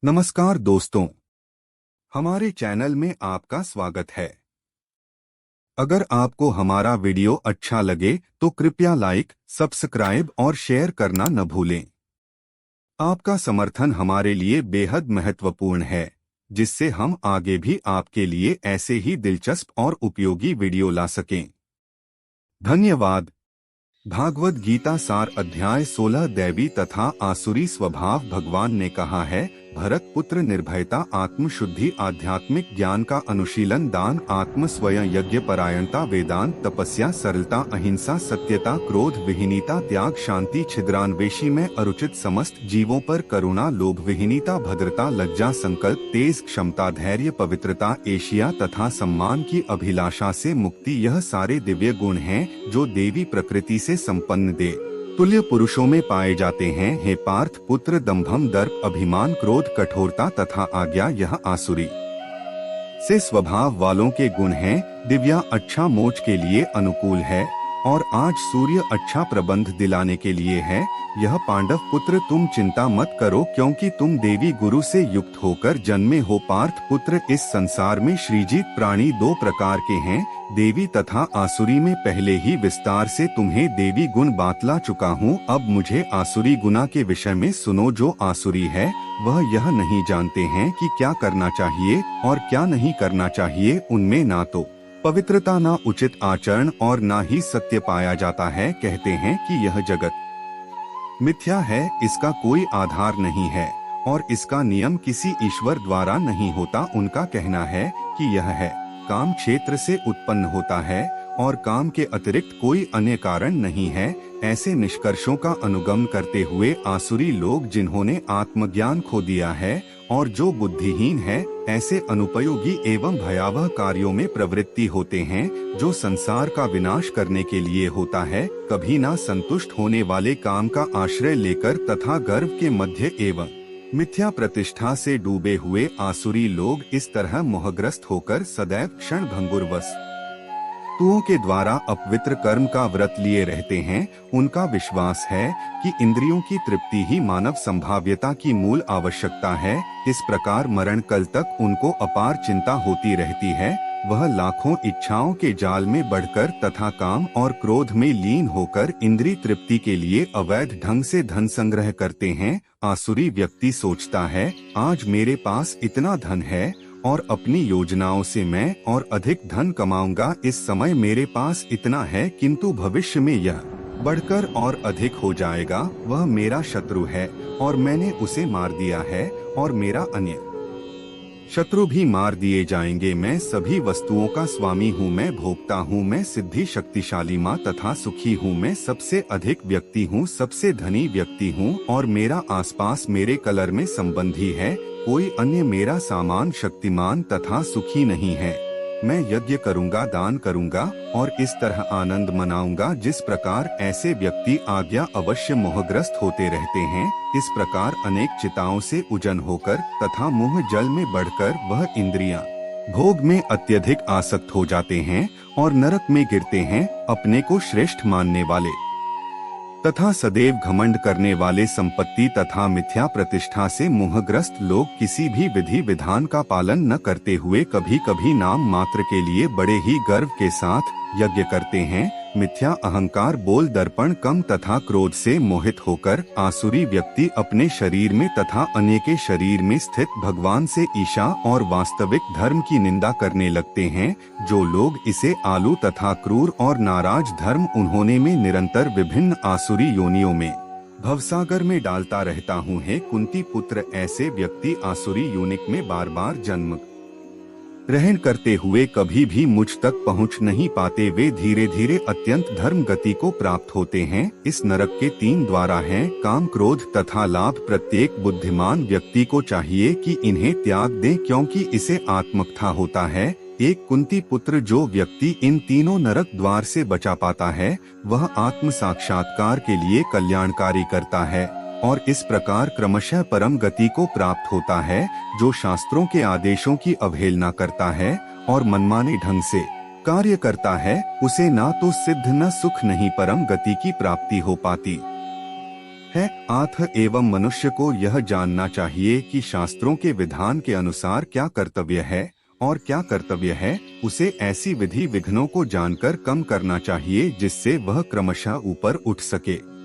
नमस्कार दोस्तों, हमारे चैनल में आपका स्वागत है। अगर आपको हमारा वीडियो अच्छा लगे तो कृपया लाइक, सब्सक्राइब और शेयर करना न भूलें। आपका समर्थन हमारे लिए बेहद महत्वपूर्ण है, जिससे हम आगे भी आपके लिए ऐसे ही दिलचस्प और उपयोगी वीडियो ला सकें। धन्यवाद। भागवत गीता सार अध्याय 16 दैवी तथा आसुरी स्वभाव। भगवान ने कहा है, भरत पुत्र, निर्भयता, आत्मशुद्धि, आध्यात्मिक ज्ञान का अनुशीलन, दान, आत्म स्वयं यज्ञ, परायणता, वेदांत, तपस्या, सरलता, अहिंसा, सत्यता, क्रोध विहीनता, त्याग, शांति, छिद्रान्वेषी में अरुचित, समस्त जीवों पर करुणा, लोभ विहीनता, भद्रता, लज्जा, संकल्प, तेज, क्षमता, धैर्य, पवित्रता, एशिया तथा सम्मान की अभिलाषा से मुक्ति, यह सारे दिव्य गुण हैं जो देवी प्रकृति से संपन्न दे तुल्य पुरुषों में पाए जाते हैं। हे पार्थ पुत्र, दंभम, दर्प, अभिमान, क्रोध, कठोरता तथा आज्ञा यह आसुरी से स्वभाव वालों के गुण हैं। दिव्या अच्छा मोच के लिए अनुकूल है और आज सूर्य अच्छा प्रबंध दिलाने के लिए है। यह पांडव पुत्र, तुम चिंता मत करो, क्योंकि तुम देवी गुरु से युक्त होकर जन्मे हो। पार्थ पुत्र, इस संसार में सृजित प्राणी दो प्रकार के हैं, देवी तथा आसुरी में पहले ही विस्तार से तुम्हें देवी गुण बातला चुका हूँ। अब मुझे आसुरी गुना के विषय में सुनो। जो आसुरी है वह यह नहीं जानते हैं कि क्या करना चाहिए और क्या नहीं करना चाहिए। उनमें ना तो पवित्रता, ना उचित आचरण और ना ही सत्य पाया जाता है। कहते हैं कि यह जगत मिथ्या है, इसका कोई आधार नहीं है और इसका नियम किसी ईश्वर द्वारा नहीं होता। उनका कहना है कि यह है काम क्षेत्र से उत्पन्न होता है और काम के अतिरिक्त कोई अन्य कारण नहीं है। ऐसे निष्कर्षों का अनुगमन करते हुए आसुरी लोग, जिन्होंने आत्मज्ञान खो दिया है और जो बुद्धिहीन है, ऐसे अनुपयोगी एवं भयावह कार्यों में प्रवृत्ति होते हैं जो संसार का विनाश करने के लिए होता है। कभी ना संतुष्ट होने वाले काम का आश्रय लेकर तथा गर्व के मध्य एवं मिथ्या प्रतिष्ठा से डूबे हुए आसुरी लोग इस तरह मोहग्रस्त होकर सदैव क्षण भंगुर वस्तुओं के द्वारा अपवित्र कर्म का व्रत लिए रहते हैं। उनका विश्वास है कि इंद्रियों की तृप्ति ही मानव संभाव्यता की मूल आवश्यकता है। इस प्रकार मरण काल तक उनको अपार चिंता होती रहती है। वह लाखों इच्छाओं के जाल में बढ़कर तथा काम और क्रोध में लीन होकर इंद्रिय तृप्ति के लिए अवैध ढंग से धन संग्रह करते हैं। आसुरी व्यक्ति सोचता है, आज मेरे पास इतना धन है और अपनी योजनाओं से मैं और अधिक धन कमाऊंगा। इस समय मेरे पास इतना है, किंतु भविष्य में यह बढ़कर और अधिक हो जाएगा। वह मेरा शत्रु है और मैंने उसे मार दिया है और मेरा अन्य शत्रु भी मार दिए जाएंगे। मैं सभी वस्तुओं का स्वामी हूँ, मैं भोगता हूँ, मैं सिद्धि, शक्तिशाली माँ तथा सुखी हूँ, मैं सबसे अधिक व्यक्ति हूँ, सबसे धनी व्यक्ति हूँ और मेरा आसपास मेरे कलर में संबंधी है। कोई अन्य मेरा सामान शक्तिमान तथा सुखी नहीं है। मैं यज्ञ करूँगा, दान करूँगा और इस तरह आनंद मनाऊंगा। जिस प्रकार ऐसे व्यक्ति आज्ञा अवश्य मोहग्रस्त होते रहते हैं, इस प्रकार अनेक चिताओं से उजन होकर तथा मुँह जल में बढ़कर वह इंद्रियां भोग में अत्यधिक आसक्त हो जाते हैं और नरक में गिरते हैं। अपने को श्रेष्ठ मानने वाले तथा सदैव घमंड करने वाले, संपत्ति तथा मिथ्या प्रतिष्ठा से मोहग्रस्त लोग किसी भी विधि विधान का पालन न करते हुए कभी कभी नाम मात्र के लिए बड़े ही गर्व के साथ यज्ञ करते हैं। मिथ्या अहंकार, बोल, दर्पण, कम तथा क्रोध से मोहित होकर आसुरी व्यक्ति अपने शरीर में तथा अन्य के शरीर में स्थित भगवान से ईर्ष्या और वास्तविक धर्म की निंदा करने लगते हैं। जो लोग इसे आलू तथा क्रूर और नाराज धर्म उन्होंने में निरंतर विभिन्न आसुरी योनियों में भवसागर में डालता रहता हूँ। हे कुंती पुत्र, ऐसे व्यक्ति आसुरी योनिक में बार बार जन्म ग्रहण करते हुए कभी भी मुझ तक पहुंच नहीं पाते। वे धीरे धीरे अत्यंत धर्म गति को प्राप्त होते हैं। इस नरक के 3 द्वार हैं, काम, क्रोध तथा लाभ। प्रत्येक बुद्धिमान व्यक्ति को चाहिए कि इन्हें त्याग दे, क्योंकि इसे आत्मकथा होता है। एक कुंती पुत्र, जो व्यक्ति इन तीनों नरक द्वार से बचा पाता है, वह आत्म साक्षात्कार के लिए कल्याणकारी करता है और इस प्रकार क्रमशः परम गति को प्राप्त होता है। जो शास्त्रों के आदेशों की अवहेलना करता है और मनमाने ढंग से कार्य करता है, उसे ना तो सिद्ध न सुख नहीं परम गति की प्राप्ति हो पाती। है। आत्म एवं मनुष्य को यह जानना चाहिए कि शास्त्रों के विधान के अनुसार क्या कर्तव्य है और क्या कर्तव्य है। उसे ऐसी विधि विघ्नों को जानकर कम करना चाहिए जिससे वह क्रमशः ऊपर उठ सके।